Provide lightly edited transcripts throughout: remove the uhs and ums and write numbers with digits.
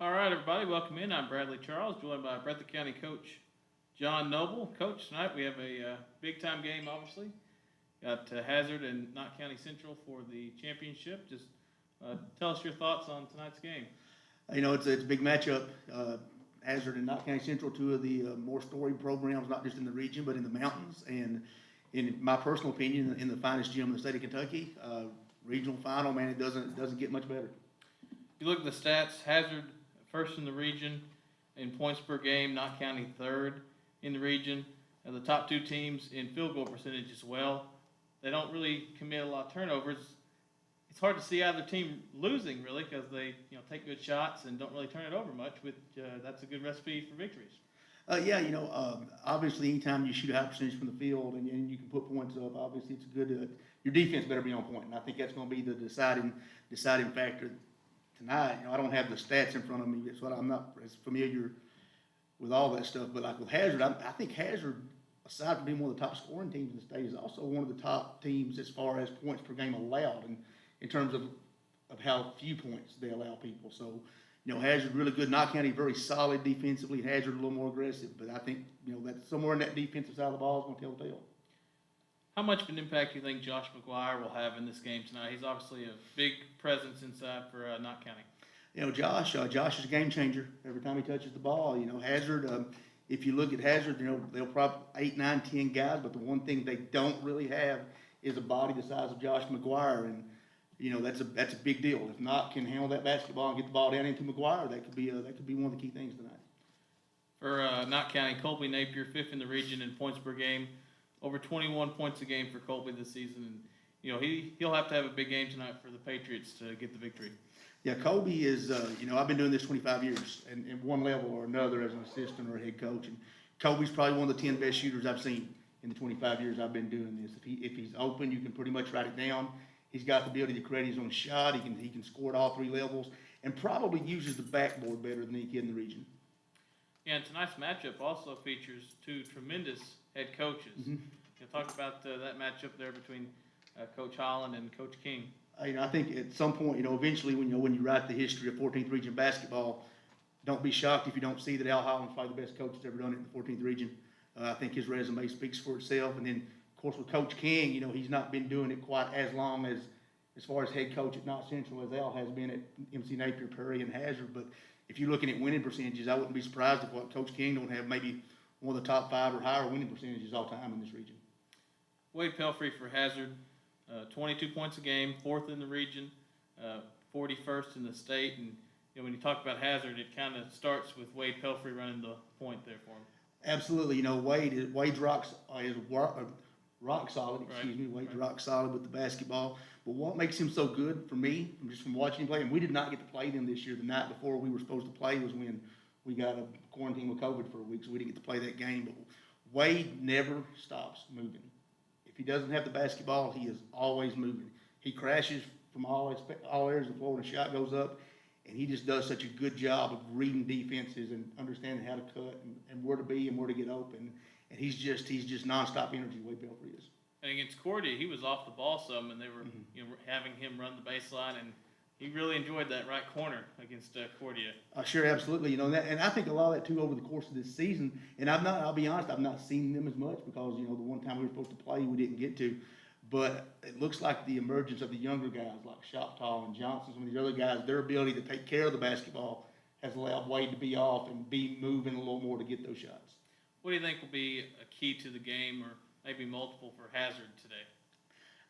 All right, everybody, welcome in. I'm Bradley Charles, joined by Breathitt County Coach John Noble. Coach, tonight we have a big-time game, obviously. Got Hazard and Knott County Central for the championship. Just tell us your thoughts on tonight's game. It's a big matchup. Hazard and Knott County Central, two of the more storied programs, not just in the region, but in the mountains. And in my personal opinion, in the finest gym in the state of Kentucky, regional final, man, it doesn't get much better. You look at the stats, Hazard first in the region in points per game, Knott County third in the region. The top two teams in field goal percentage as well. They don't really commit a lot of turnovers. It's hard to see either team losing, really, because they take good shots and don't really turn it over much, which that's a good recipe for victories. Obviously, anytime you shoot a high percentage from the field and you can put points up, obviously it's a good. Your defense better be on point, and I think that's going to be the deciding factor tonight. I don't have the stats in front of me, so I'm not as familiar with all that stuff. But like with Hazard, I think Hazard, aside from being one of the top scoring teams in the state, is also one of the top teams as far as points per game allowed, and in terms of how few points they allow people. So, Hazard really good. Knott County very solid defensively. Hazard a little more aggressive, but I think that somewhere in that defensive side of the ball is going to tell the tale. How much of an impact do you think Josh Mcguire will have in this game tonight? He's obviously a big presence inside for Knott County. Josh is a game changer every time he touches the ball. Hazard, if you look at Hazard, they'll probably 8, 9, 10 guys, but the one thing they don't really have is a body the size of Josh Mcguire, and that's a big deal. If Knott can handle that basketball and get the ball down into Mcguire, that could be one of the key things tonight. For Knott County, Colby Napier, fifth in the region in points per game, over 21 points a game for Colby this season, and he'll have to have a big game tonight for the Patriots to get the victory. Yeah, Colby is, I've been doing this 25 years, and in one level or another as an assistant or a head coach. And Colby's probably one of the 10 best shooters I've seen in the 25 years I've been doing this. If he's open, you can pretty much write it down. He's got the ability to create his own shot. He can score at all three levels, and probably uses the backboard better than any kid in the region. Yeah, and tonight's matchup also features two tremendous head coaches. Mm-hmm. Talk about that matchup there between Coach Holland and Coach King. I think at some point, eventually, when you write the history of 14th Region basketball, don't be shocked if you don't see that Al Holland's probably the best coach that's ever done it in the 14th Region. I think his resume speaks for itself. And then, of course, with Coach King, he's not been doing it quite as long as far as head coach at Knott Central as Al has been at MC Napier, Perry, and Hazard. But if you're looking at winning percentages, I wouldn't be surprised if Coach King don't have maybe one of the top 5 or higher winning percentages all time in this region. Wade Pelfrey for Hazard, 22 points a game, fourth in the region, 41st in the state. And when you talk about Hazard, it kind of starts with Wade Pelfrey running the point there for him. Absolutely. Wade's rock solid. Excuse me. Wade's rock solid with the basketball. But what makes him so good for me, from watching him play, and we did not get to play them this year. The night before we were supposed to play was when we got a quarantine with COVID for a week, so we didn't get to play that game. But Wade never stops moving. If he doesn't have the basketball, he is always moving. He crashes from all areas of the floor when a shot goes up, and he just does such a good job of reading defenses and understanding how to cut and where to be and where to get open. And he's just nonstop energy. Wade Pelfrey is. And against Cordia, he was off the ball some, and they were having him run the baseline, and he really enjoyed that right corner against Cordia. Sure, absolutely. And I think a lot of that too over the course of this season. And I'll be honest, I've not seen them as much because the one time we were supposed to play, we didn't get to. But it looks like the emergence of the younger guys like Choptah and Johnson, some of these other guys, their ability to take care of the basketball has allowed Wade to be off and be moving a little more to get those shots. What do you think will be a key to the game, or maybe multiple for Hazard today?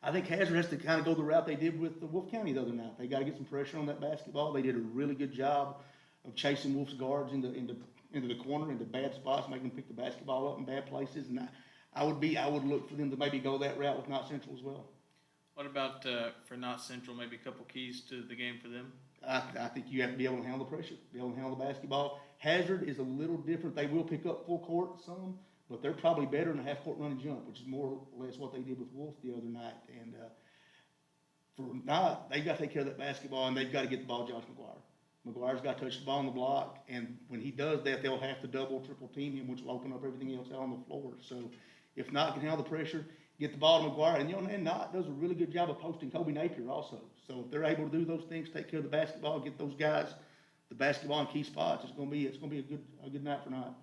I think Hazard has to kind of go the route they did with Wolf County the other night. They got to get some pressure on that basketball. They did a really good job of chasing Wolf's guards into the corner, into bad spots, making them pick the basketball up in bad places. And I would look for them to maybe go that route with Knott Central as well. What about for Knott Central? Maybe a couple keys to the game for them. I think you have to be able to handle the pressure, be able to handle the basketball. Hazard is a little different. They will pick up full court some, but they're probably better in a half-court run and jump, which is more or less what they did with Wolf the other night. And for Knott, they've got to take care of that basketball, and they've got to get the ball to Josh Mcguire. Mcguire's got to touch the ball on the block, and when he does that, they'll have to double, triple team him, which will open up everything else out on the floor. So if Knott can handle the pressure, get the ball to Mcguire, and Knott does a really good job of posting Colby Napier also. So if they're able to do those things, take care of the basketball, get those guys the basketball in key spots. It's gonna be a good night for Knott.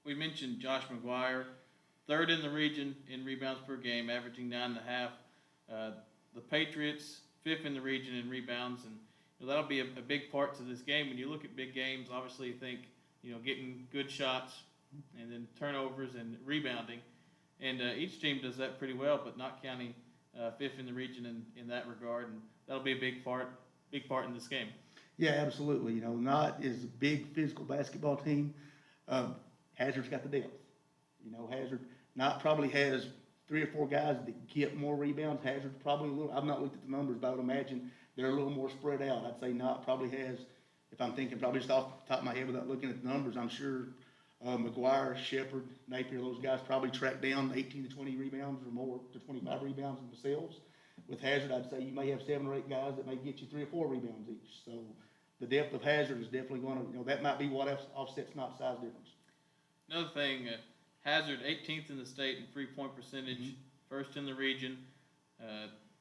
We mentioned Josh Mcguire, third in the region in rebounds per game, averaging 9.5. The Patriots, fifth in the region in rebounds, and that'll be a big part to this game. When you look at big games, obviously you think, getting good shots and then turnovers and rebounding. And each team does that pretty well, but Knott County fifth in the region in that regard, and that'll be a big part in this game. Yeah, absolutely. Knott is a big physical basketball team. Hazard's got the depth. Knott probably has 3 or 4 guys that get more rebounds. Hazard's probably a little, I've not looked at the numbers, but I would imagine they're a little more spread out. I'd say Knott probably has, if I'm thinking probably just off the top of my head without looking at the numbers, I'm sure Mcguire, Shepard, Napier, those guys probably track down 18 to 20 rebounds or more to 25 rebounds themselves. With Hazard, I'd say you may have 7 or 8 guys that may get you 3 or 4 rebounds each. So the depth of Hazard is definitely going to, that might be what offsets Knott's size difference. Another thing, Hazard 18th in the state in 3-point percentage, first in the region.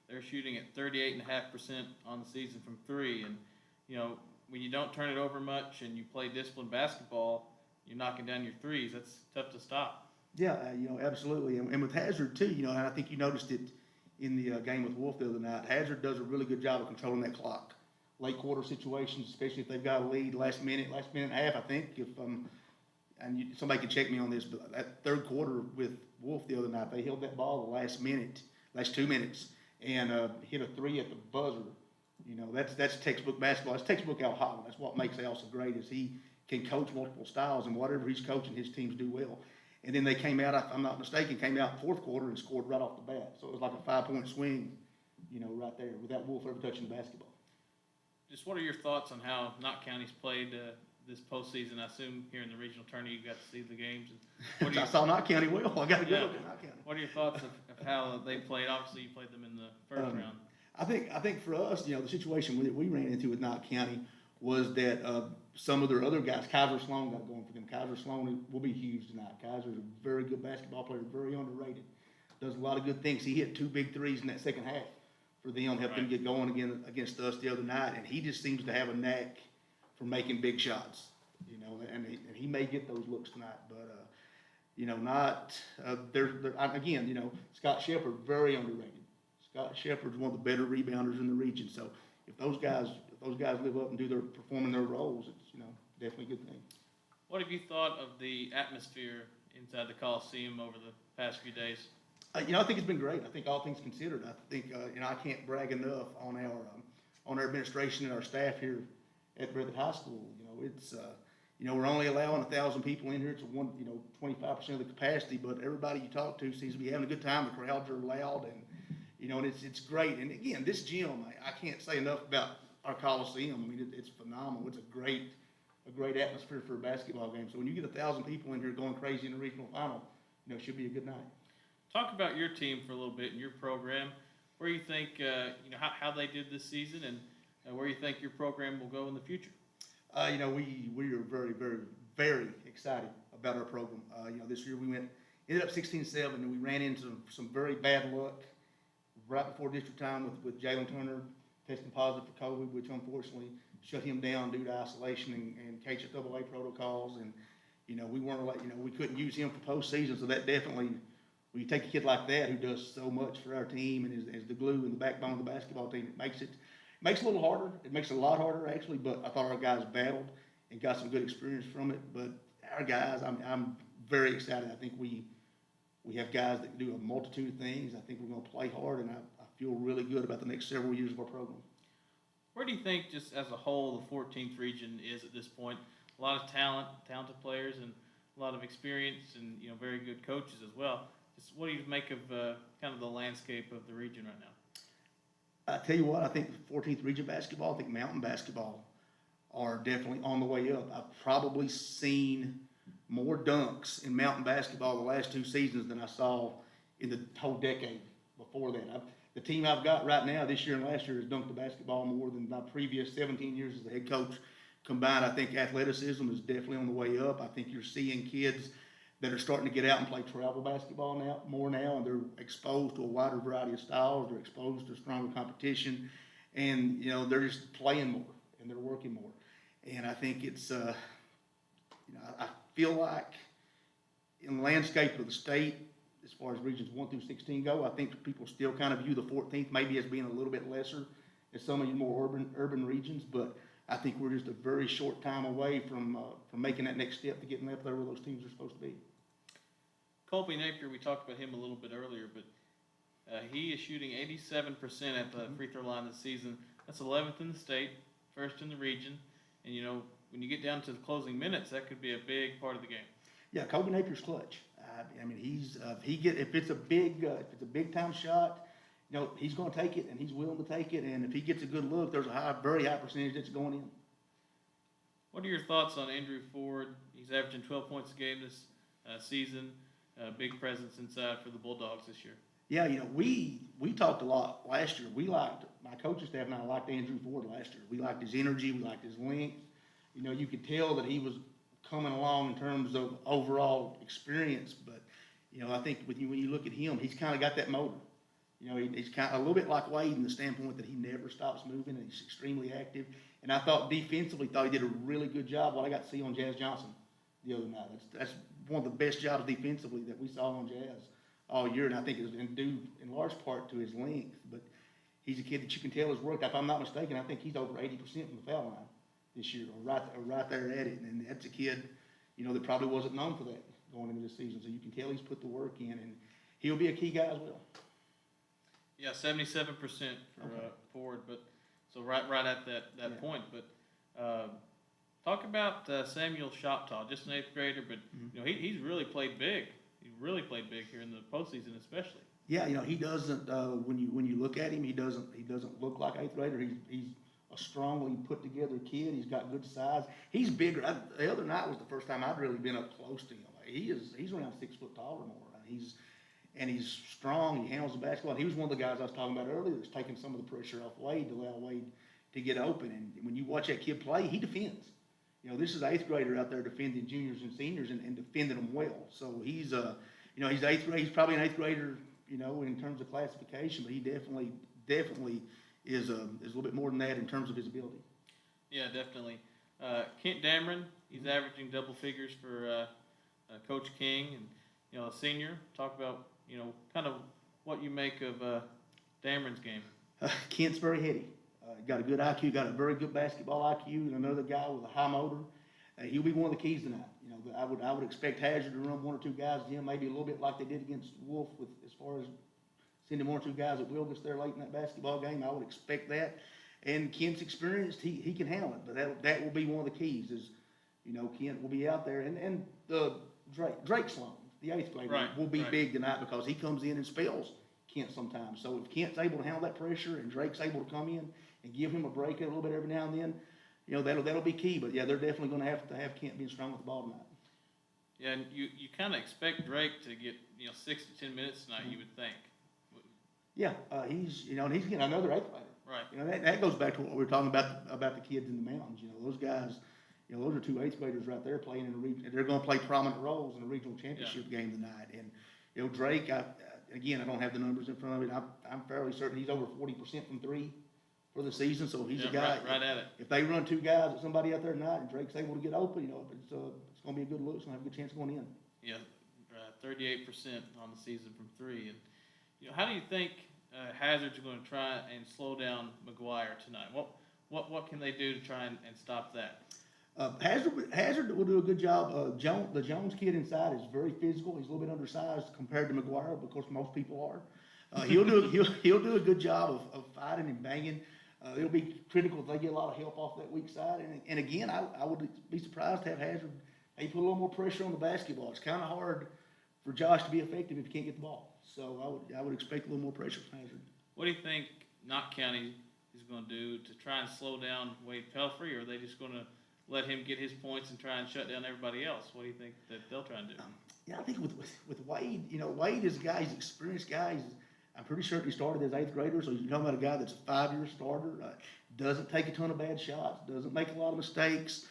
They're shooting at 38.5% on the season from 3. And, when you don't turn it over much and you play disciplined basketball, you're knocking down your threes. That's tough to stop. Yeah, absolutely. And with Hazard, too, and I think you noticed it in the game with Wolf the other night, Hazard does a really good job of controlling that clock. Late quarter situations, especially if they've got a lead, last minute and a half, I think, if somebody can check me on this, but that third quarter with Wolf the other night, they held that ball the last 2 minutes, and hit a 3 at the buzzer. That's textbook basketball. It's textbook Al Holland. That's what makes Al so great, is he can coach multiple styles, and whatever he's coaching, his teams do well. And then they came out, if I'm not mistaken, fourth quarter and scored right off the bat. So it was like a 5-point swing, right there, without Wolf ever touching the basketball. Just what are your thoughts on how Knott County's played this postseason? I assume here in the regional tourney you got to see the games. And I saw Knott County well. I got to go look at Knott County. What are your thoughts of how they played? Obviously, you played them in the first round. I think for us, the situation that we ran into with Knott County was that some of their other guys, Kaiser Sloan got going for them. Kaiser Sloan will be huge tonight. Kaiser's a very good basketball player, very underrated. Does a lot of good things. He hit 2 big threes in that second half for them, helped them get going again against us the other night. And he just seems to have a knack for making big shots, and he may get those looks tonight. But, Knott, again, Scott Shepard, very underrated. Scott Shepard's one of the better rebounders in the region. So if those guys live up and performing their roles, it's, definitely a good thing. What have you thought of the atmosphere inside the Coliseum over the past few days? I think it's been great. I think all things considered, I think, I can't brag enough on our administration and our staff here at Breathitt High School. It's, we're only allowing 1,000 people in here. It's 25% of the capacity, but everybody you talk to seems to be having a good time. The crowds are loud, and, and it's great. And again, this gym, I can't say enough about our Coliseum. I mean, it's phenomenal. It's a great atmosphere for a basketball game. So when you get 1,000 people in here going crazy in the regional final, it should be a good night. Talk about your team for a little bit and your program. Where you think, how they did this season, and where you think your program will go in the future. We are very, very, very excited about our program. This year we ended up 16-7, and we ran into some very bad luck right before district time with Jalen Turner testing positive for COVID, which unfortunately shut him down due to isolation and KHAA protocols. And, we weren't we couldn't use him for postseason. So that definitely, when you take a kid like that who does so much for our team and is the glue and the backbone of the basketball team, it makes it a little harder. It makes it a lot harder, actually, but I thought our guys battled and got some good experience from it. But our guys, I'm very excited. I think we have guys that can do a multitude of things. I think we're going to play hard, and I feel really good about the next several years of our program. Where do you think, just as a whole, the 14th region is at this point? A lot of talented players, and a lot of experience, and very good coaches as well. Just what do you make of kind of the landscape of the region right now? I tell you what, I think 14th region basketball, I think mountain basketball are definitely on the way up. I've probably seen more dunks in mountain basketball the last 2 seasons than I saw in the whole decade before that. The team I've got right now this year and last year has dunked the basketball more than my previous 17 years as the head coach combined. I think athleticism is definitely on the way up. I think you're seeing kids that are starting to get out and play travel basketball more now, and they're exposed to a wider variety of styles. They're exposed to stronger competition, and they're just playing more and they're working more. And I think it's, I feel like in the landscape of the state, as far as regions 1 through 16 go, I think people still kind of view the 14th maybe as being a little bit lesser as some of your more urban regions, but I think we're just a very short time away from making that next step to getting up there where those teams are supposed to be. Colby Napier, we talked about him a little bit earlier, but he is shooting 87% at the free throw line this season. That's 11th in the state, first in the region, and when you get down to the closing minutes, that could be a big part of the game. Yeah, Colby Napier's clutch. I mean, if it's a big time shot, he's going to take it, and he's willing to take it. And if he gets a good look, there's a very high percentage that's going in. What are your thoughts on Andrew Ford? He's averaging 12 points a game this season. Big presence inside for the Bulldogs this year. Yeah, we talked a lot last year. My coaching staff and I liked Andrew Ford last year. We liked his energy. We liked his length. You could tell that he was coming along in terms of overall experience. But, I think when you look at him, he's kind of got that motor. He's kind of a little bit like Wade in the standpoint that he never stops moving and he's extremely active. And I thought defensively, he did a really good job. What I got to see on Jazz Johnson the other night, that's one of the best jobs defensively that we saw on Jazz all year. And I think it was due in large part to his length. But he's a kid that you can tell has worked. If I'm not mistaken, I think he's over 80% from the foul line this year, or right there at it. And that's a kid, that probably wasn't known for that going into this season. So you can tell he's put the work in, and he'll be a key guy as well. Yeah, 77% for Ford, but so right at that point. But talk about Samuel Choptah, just an 8th grader, but he's really played big. He really played big here in the postseason, especially. Yeah, he doesn't. When you look at him, he doesn't look like 8th grader. He's a strongly put together kid. He's got good size. He's bigger. The other night was the first time I'd really been up close to him. He's around 6 foot tall or more. He's strong. He handles the basketball. And he was one of the guys I was talking about earlier that's taking some of the pressure off Wade to allow Wade to get open. And when you watch that kid play, he defends. This is an 8th grader out there defending juniors and seniors and defending them well. So he's 8th grade. He's probably an 8th grader, in terms of classification, but he definitely is a little bit more than that in terms of his ability. Yeah, definitely. Kent Damron, he's averaging double figures for Coach King, and a senior. Talk about kind of what you make of Damron's game. Kent's very heady. Got a good IQ, got a very good basketball IQ, and another guy with a high motor. He'll be one of the keys tonight. I would expect Hazard to run 1 or 2 guys to him, maybe a little bit like they did against Wolf, with as far as sending 1 or 2 guys at will just there late in that basketball game. I would expect that. And Kent's experienced, he can handle it, but that will be one of the keys. Is Kent will be out there, and the Drake Sloan, the 8th grader, will be big tonight because he comes in and spells Kent sometimes. So if Kent's able to handle that pressure and Drake's able to come in and give him a break a little bit every now and then, that'll be key. But yeah, they're definitely going to have Kent being strong with the ball tonight. Yeah, and you kind of expect Drake to get 6 to 10 minutes tonight. You would think. Yeah, he's and he's getting another 8th grader. Right. That goes back to what we were talking about the kids in the mountains. Those guys. Those are 2 8th graders right there playing in the region. They're going to play prominent roles in the regional championship game tonight. And Drake, I don't have the numbers in front of me. I'm fairly certain he's over 40% from 3 for the season. So he's a guy. Right at it. If they run 2 guys at somebody out there tonight and Drake's able to get open, it's going to be a good look. It's going to have a good chance going in. Yeah, 38% on the season from 3. And how do you think Hazard's going to try and slow down Mcguire tonight? What can they do to try and stop that? Hazard will do a good job. The Jones kid inside is very physical. He's a little bit undersized compared to Mcguire, because most people are. He'll do a good job of fighting and banging. It'll be critical if they get a lot of help off that weak side. And again, I would be surprised to have Hazard put a little more pressure on the basketball. It's kind of hard for Josh to be effective if you can't get the ball. So I would expect a little more pressure from Hazard. What do you think Knott County is going to do to try and slow down Wade Pelfrey, or are they just going to let him get his points and try and shut down everybody else? What do you think that they'll try and do? I think with Wade, Wade is a guy, he's an experienced guy. I'm pretty certain he started as 8th grader, so you're talking about a guy that's a 5-year starter, doesn't take a ton of bad shots, doesn't make a lot of mistakes.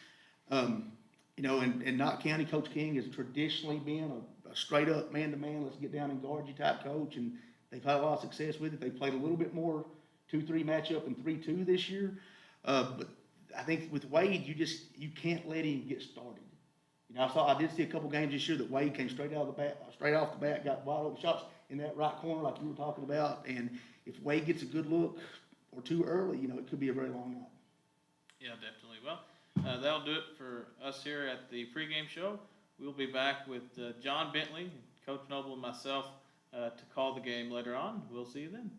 And Knott County, Coach King has traditionally been a straight-up man-to-man, let's get down and guard you type coach, and they've had a lot of success with it. They played a little bit more 2-3 matchup and 3-2 this year. But I think with Wade, you can't let him get started. You know, I did see a couple games this year that Wade came straight off the bat, got wide open shots in that right corner like you were talking about. And if Wade gets a good look or two early, you know, it could be a very long night. Yeah, definitely. Well, that'll do it for us here at the pregame show. We'll be back with John Bentley, Coach Noble, and myself to call the game later on. We'll see you then.